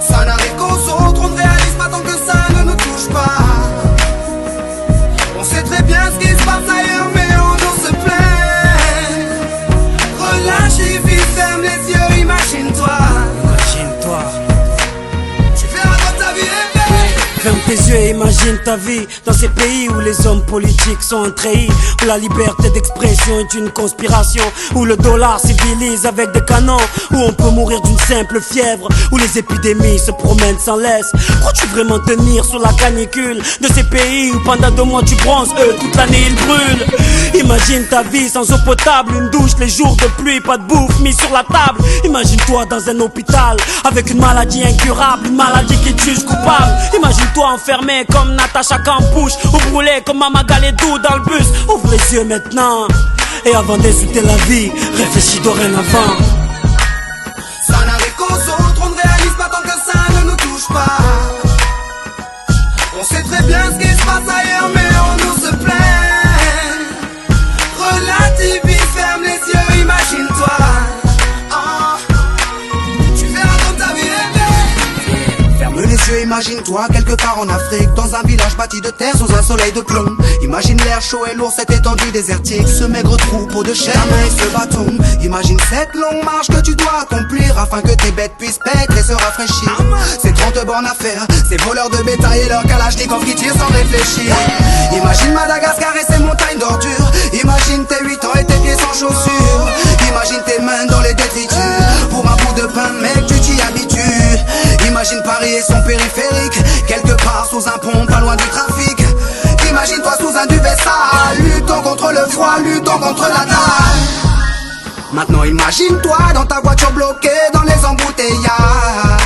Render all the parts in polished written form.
Ça n'arrive qu'aux autres, on ne réalise pas tant que ça ne nous touche pas. On sait très bien ce qui se passe ailleurs, mais on nous se plaint. Relâche et vis, ferme les yeux, imagine-toi. Tu verras quand ta vie est belle. Ferme tes yeux et imagine ta vie dans ces pays où les hommes politiques sont trahis, où la liberté d'expression est une conspiration, où le dollar civilise avec des canons, où on peut mourir d'une simple fièvre, où les épidémies se promènent sans laisse. Crois-tu vraiment tenir sur la canicule de ces pays où pendant 2 mois tu bronzes, eux toute l'année ils brûlent? Imagine ta vie sans eau potable, une douche les jours de pluie, pas de bouffe mise sur la table. Imagine-toi dans un hôpital avec une maladie incurable, une maladie qui te juge coupable. Imagine-toi enfermé comme Natacha Campouche, ou brûlé comme Mama Galedou dans le bus. Ouvre les yeux maintenant, et avant d'insulter la vie, réfléchis dorénavant. Ça n'arrive qu'aux autres, on ne réalise pas tant que ça ne nous touche pas. On sait très bien ce qui se passe ailleurs, mais on nous se plaint. Relativise, ferme les yeux, imagine-toi. Tu verras quand ta vie est belle. Ferme les yeux, imagine-toi quelque part en Afrique, dans un village bâti de terre sous un soleil de plomb. Imagine l'air chaud et lourd, cette étendue désertique, ce maigre troupeau de chair et ce bâton. Imagine cette longue marche que tu dois accomplir afin que tes bêtes puissent paître et se rafraîchir. Ces 30 bornes à faire, ces voleurs de bétail et leurs kalachnikovs qui tirent sans réfléchir. Imagine Madagascar et ses montagnes d'ordures. Imagine tes 8 ans et tes pieds sans chaussures. Imagine tes mains dans les détritus. Pour un bout de pain, mec, tu t'y habitues. Imagine Paris et son périphérique, quelque part sous un pont, pas loin du trafic. Imagine-toi sous un duvet sale, luttant contre le froid, luttant contre la dalle. Maintenant imagine-toi dans ta voiture bloquée dans les embouteillages.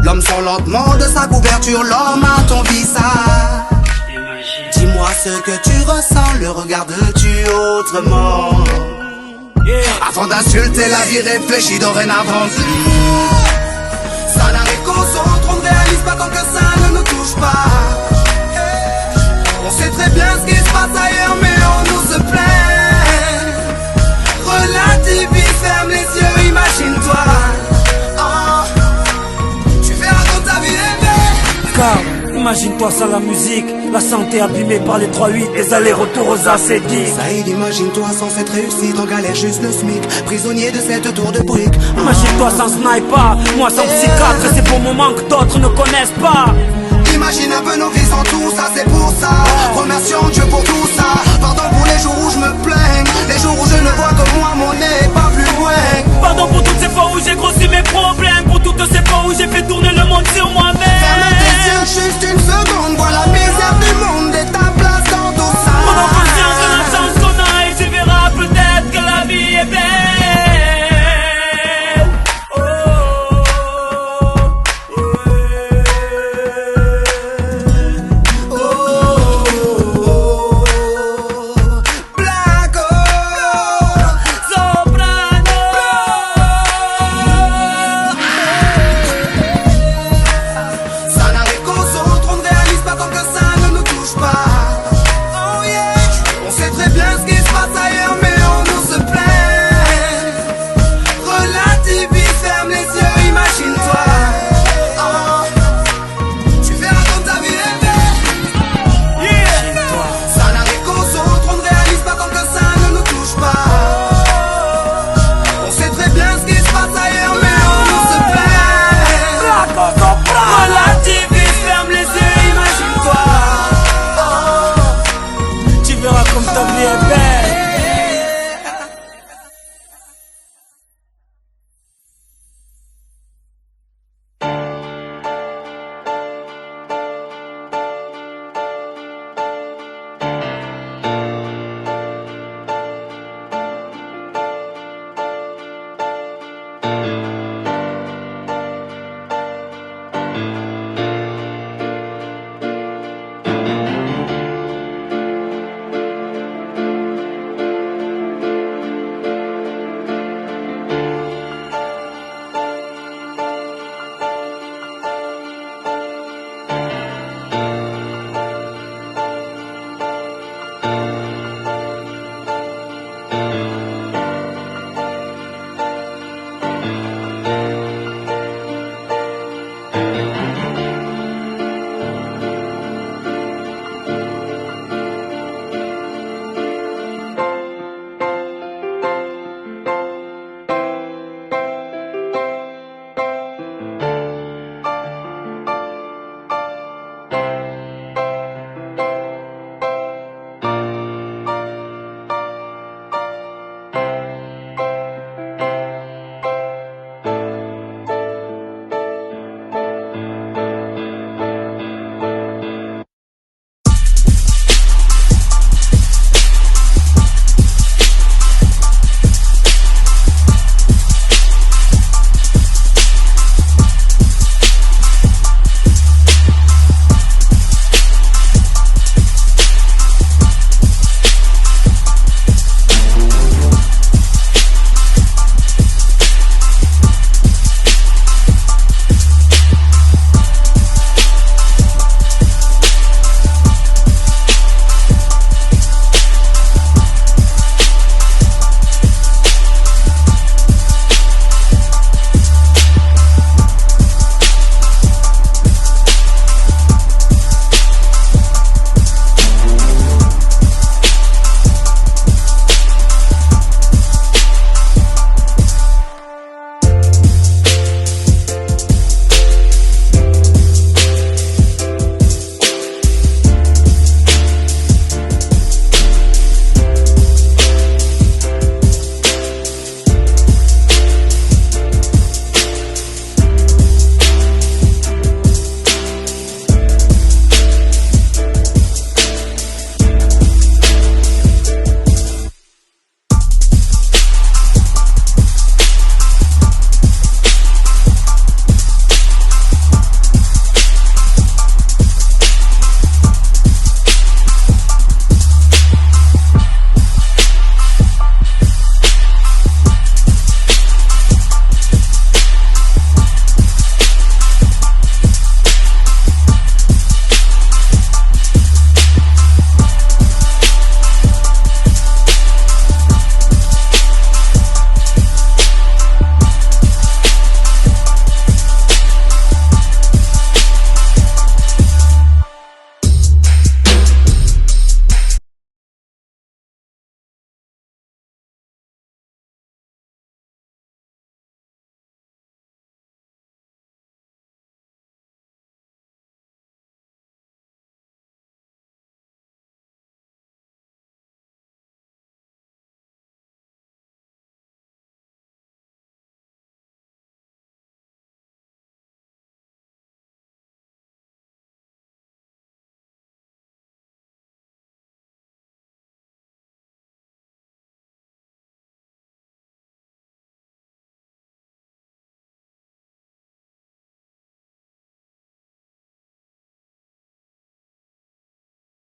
L'homme sort lentement de sa couverture, l'homme à ton visage. Dis-moi ce que tu ressens, le regardes-tu autrement? Avant d'insulter la vie, réfléchis dorénavant. Ça n'arrive qu'aux autres, on ne réalise pas tant que ça ne nous touche pas. On sait très bien ce qui se passe ailleurs, mais on nous se plaint. Relativise, ferme les yeux, imagine-toi. Tu verras quand ta vie est belle. Car imagine-toi sans la musique, la santé abîmée par les 3-8, les allers-retours aux AC10. Saïd, imagine-toi sans cette réussite, en galère juste le SMIC, prisonnier de cette tour de briques. Imagine-toi sans sniper, moi sans psychiatre, et ces beaux moments que d'autres ne connaissent pas. Imagine un peu nos vies sans tout ça, c'est pour ça. Remercions Dieu pour tout ça. Pardon pour les jours où je me plains.